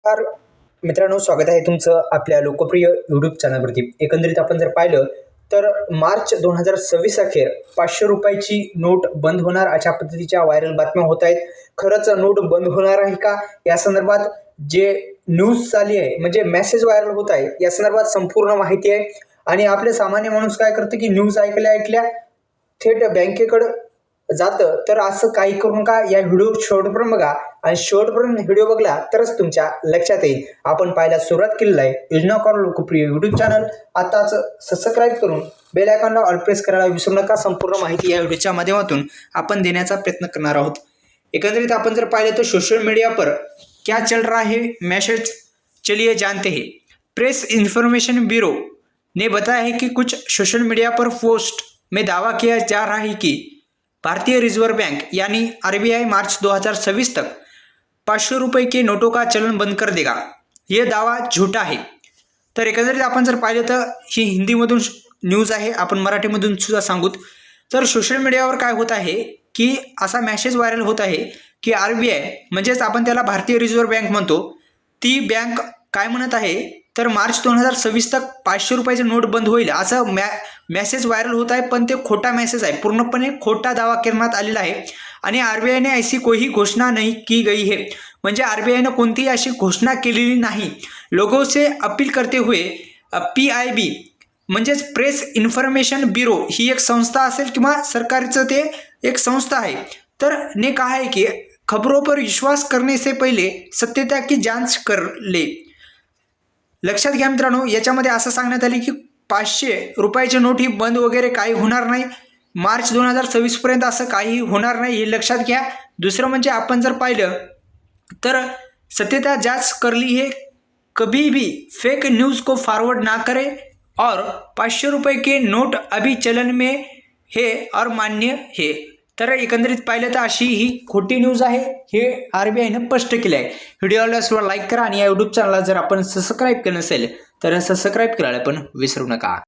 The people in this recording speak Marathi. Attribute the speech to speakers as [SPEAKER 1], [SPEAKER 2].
[SPEAKER 1] नमस्कार मित्रांनो, स्वागत आहे तुमचं आपल्या लोकप्रिय यूट्यूब चॅनलवरती. एकंदरीत आपण जर पाहिलं तर मार्च 2026 अखेर 500 रुपयाची नोट बंद होणार अशा पद्धतीच्या व्हायरल बातम्या होत आहेत. खरंच नोट बंद होणार आहे का, या संदर्भात जे न्यूज आली आहे म्हणजे मेसेज व्हायरल होत आहे, या संदर्भात संपूर्ण माहिती आहे. आणि आपले सामान्य माणूस काय करते की न्यूज ऐकल्या थेट बँकेकडे जातं. तर असं काही करू नका. या व्हिडिओ शेवटपर्यंत बघा आणि शेवटपर्यंत व्हिडिओ बघला तरच तुमच्या लक्षात येईल. आपण पाहायला सुरुवात केलेली आहे योजना कॉल लोकप्रिय यूट्यूब चॅनल. आताच सबस्क्राईब करून बेल आयकॉनला ऑल प्रेस करायला विसरू नका. संपूर्ण माहिती या व्हिडिओच्या माध्यमातून आपण देण्याचा प्रयत्न करणार आहोत. एकंदरीत आपण जर पाहिलं तर सोशल मीडिया पर क्या चल रहा है मैसेज, चलिए जानते हैं. प्रेस इंफॉर्मेशन ब्यूरो ने बताया है कि कुछ सोशल मीडिया पर पोस्ट में दावा किया जा रहा है कि भारतीय रिजर्व बैंक यानी आरबीआई मार्च 2026 तक 500 रुपये के नोटों का चलन बंद कर देगा. ये दावा झूठा है. तर एकंदरीत आपण जर पाहिलं तर ही हिंदीमधून न्यूज आहे, आपण मराठीमधून सुद्धा सांगूत. तर सोशल मीडियावर काय होत आहे की असा मेसेज व्हायरल होत आहे की आरबीआय म्हणजेच आपण त्याला भारतीय रिझर्व्ह बँक म्हणतो, ती बँक काय म्हणत आहे तर मार्च 2026 तक 500 रुपयाची नोट बंद होईल असं मेसेज व्हायरल होत आहे. पण ते खोटा मेसेज आहे, पूर्णपणे खोटा दावा करण्यात आलेला आहे. आणि आरबीआय ने ऐसी कोई घोषणा नहीं की गई है, म्हणजे आरबीआय ने कोणतीही अशी घोषणा केलेली नाही. लोगों से अपील करते हुए PIB म्हणजेच प्रेस इन्फॉर्मेशन ब्यूरो ही एक संस्था असेल किंवा सरकारचं ते एक संस्था आहे. तर ने कहा है की खबरों पर विश्वास करने से पहिले सत्यता की जांच कर ले. लक्षात घ्या मित्रांनो, याच्यामध्ये असं सांगण्यात आले की 500 रुपयाची नोट ही बंद वगैरे काही होणार नाही. मार्च 2026 पर्यंत असं काही होणार नाही, हे लक्षात घ्या. दुसरं म्हणजे आपण जर पाहिलं तर सत्यता जांच कर ली है, कभी भी फेक न्यूज़ को फॉरवर्ड ना करें और 500 रुपये के नोट अभी चलन में है और मान्य है. तर एकंदरीत पाहिलं तर अशी ही खोटी न्यूज आहे, हे आरबीआयनं स्पष्ट केलं आहे. व्हिडिओला लाईक करा आणि या यूट्यूब चॅनलला जर आपण सबस्क्राईब केलं नसेल तर सबस्क्राईब करायला पण विसरू नका.